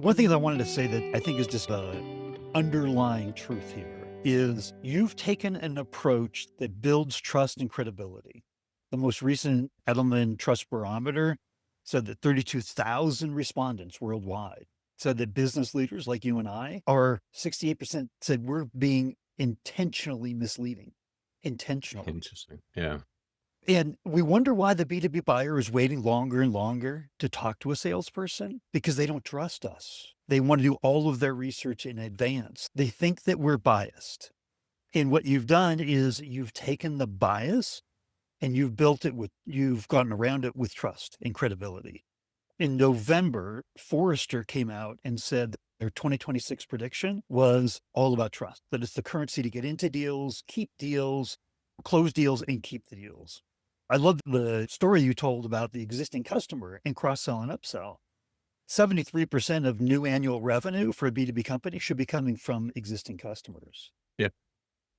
One thing that I wanted to say that I think is just a underlying truth here is you've taken an approach that builds trust and credibility. The most recent Edelman Trust Barometer said that 32,000 respondents worldwide said that business leaders like you and I are 68% said we're being intentionally misleading, intentionally. Interesting. Yeah. And we wonder why the B2B buyer is waiting longer and longer to talk to a salesperson because they don't trust us. They want to do all of their research in advance. They think that we're biased. And what you've done is you've taken the bias and you've gotten around it with trust and credibility. In November, Forrester came out and said their 2026 prediction was all about trust, that it's the currency to get into deals, keep deals, close deals, and keep the deals. I love the story you told about the existing customer and cross-sell and upsell. 73% of new annual revenue for a B2B company should be coming from existing customers. Yeah.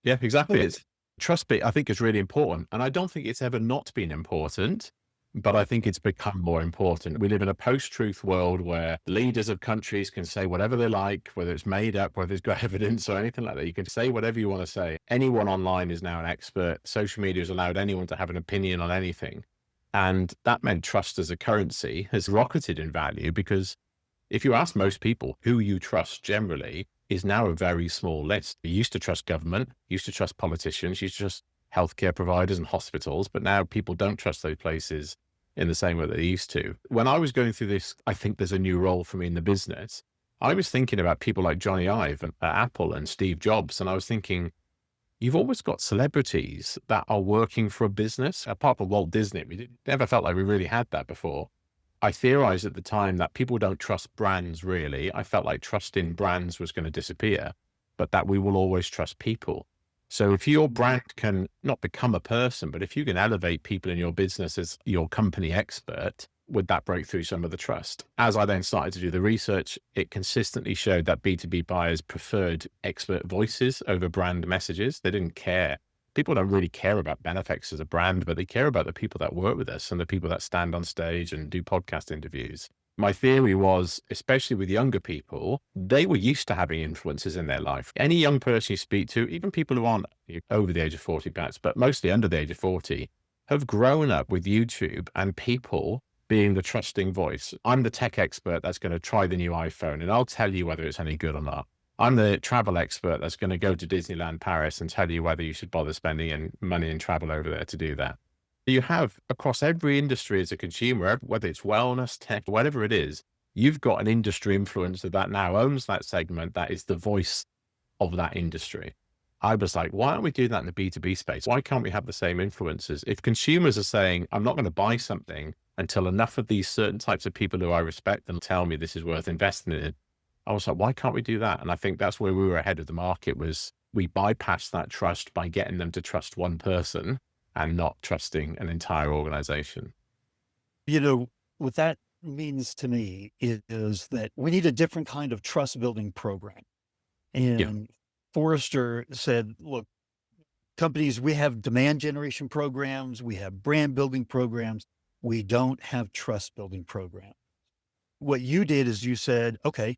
Yeah, exactly. So, It's trust bit, I think, is really important. And I don't think it's ever not been important, but I think it's become more important. We live in a post-truth world where leaders of countries can say whatever they like, whether it's made up, whether it's got evidence or anything like that. You can say whatever you want to say. Anyone online is now an expert. Social media has allowed anyone to have an opinion on anything. And that meant trust as a currency has rocketed in value because if you ask most people who you trust generally is now a very small list. You used to trust government, used to trust politicians, used to trust healthcare providers and hospitals, but now people don't trust those places in the same way that they used to. When I was going through this, I think there's a new role for me in the business. I was thinking about people like Johnny Ive at Apple and Steve Jobs. And I was thinking, you've always got celebrities that are working for a business. Apart from Walt Disney, never felt like we really had that before. I theorized at the time that people don't trust brands really. I felt like trust in brands was going to disappear, but that we will always trust people. So if your brand can not become a person, but if you can elevate people in your business as your company expert, would that break through some of the trust? As I then started to do the research, it consistently showed that B2B buyers preferred expert voices over brand messages. They didn't care. People don't really care about Benefex as a brand, but they care about the people that work with us and the people that stand on stage and do podcast interviews. My theory was, especially with younger people, they were used to having influences in their life. Any young person you speak to, even people who aren't over the age of 40 perhaps, but mostly under the age of 40, have grown up with YouTube and people being the trusting voice. I'm the tech expert that's going to try the new iPhone and I'll tell you whether it's any good or not. I'm the travel expert that's going to go to Disneyland Paris and tell you whether you should bother spending money and travel over there to do that. You have across every industry as a consumer, whether it's wellness, tech, whatever it is, you've got an industry influencer that now owns that segment that is the voice of that industry. I was like, why aren't we doing that in the B2B space? Why can't we have the same influencers? If consumers are saying, I'm not going to buy something until enough of these certain types of people who I respect and tell me this is worth investing in, I was like, why can't we do that? And I think that's where we were ahead of the market was we bypassed that trust by getting them to trust one person and not trusting an entire organization. what that means to me is that we need a different kind of trust building program. Yeah. And Forrester said, look, companies, we have demand generation programs, we have brand building programs, we don't have trust building programs. What you did is you said, okay,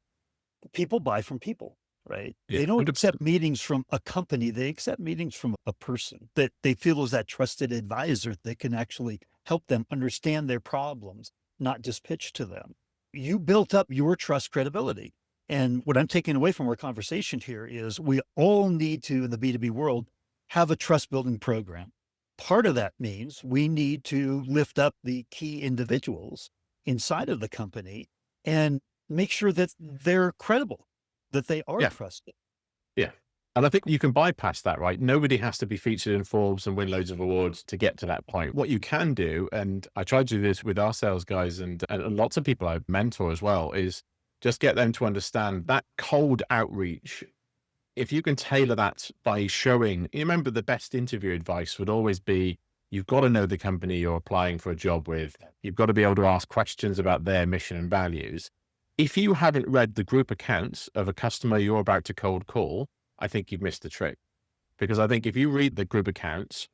people buy from people, right? Yeah. They don't 100%. accept meetings from a company. They accept meetings from a person that they feel is that trusted advisor that can actually help them understand their problems, not just pitch to them. You built up your trust credibility. And what I'm taking away from our conversation here is we all need to, in the B2B world, have a trust building program. Part of that means we need to lift up the key individuals inside of the company and make sure that they're credible, that they are Yeah. trusted. Yeah. And I think you can bypass that, right? Nobody has to be featured in Forbes and win loads of awards to get to that point. What you can do, and I try to do this with our sales guys and lots of people I mentor as well, is just get them to understand that cold outreach. If you can tailor that by showing, you remember the best interview advice would always be, you've got to know the company you're applying for a job with. You've got to be able to ask questions about their mission and values. If you haven't read the group accounts of a customer you're about to cold call, I think you've missed the trick. Because I think if you read the group accounts,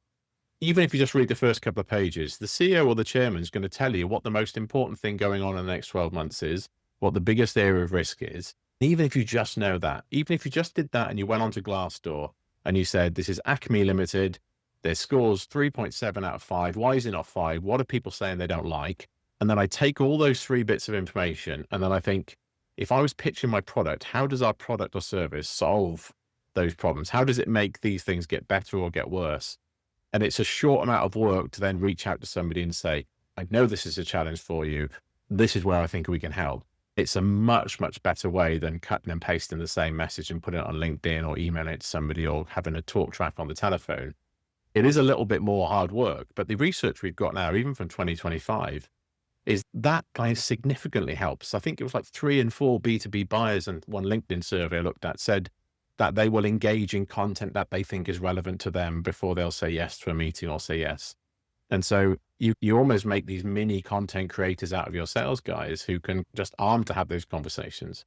even if you just read the first couple of pages, the CEO or the chairman is going to tell you what the most important thing going on in the next 12 months is, what the biggest area of risk is. Even if you just know that, even if you just did that and you went onto Glassdoor and you said, this is Acme Limited, their score's 3.7 out of 5. Why is it not 5? What are people saying they don't like? And then I take all those 3 bits of information and then I think, if I was pitching my product, how does our product or service solve those problems? How does it make these things get better or get worse? And it's a short amount of work to then reach out to somebody and say, I know this is a challenge for you. This is where I think we can help. It's a much, much better way than cutting and pasting the same message and putting it on LinkedIn or emailing it to somebody or having a talk track on the telephone. It is a little bit more hard work, but the research we've got now, even from 2025, is that kind of significantly helps. I think it was like 3 in 4 B2B buyers, and one LinkedIn survey I looked at said that they will engage in content that they think is relevant to them before they'll say yes to a meeting or say yes. And so you almost make these mini content creators out of your sales guys who can just arm to have those conversations.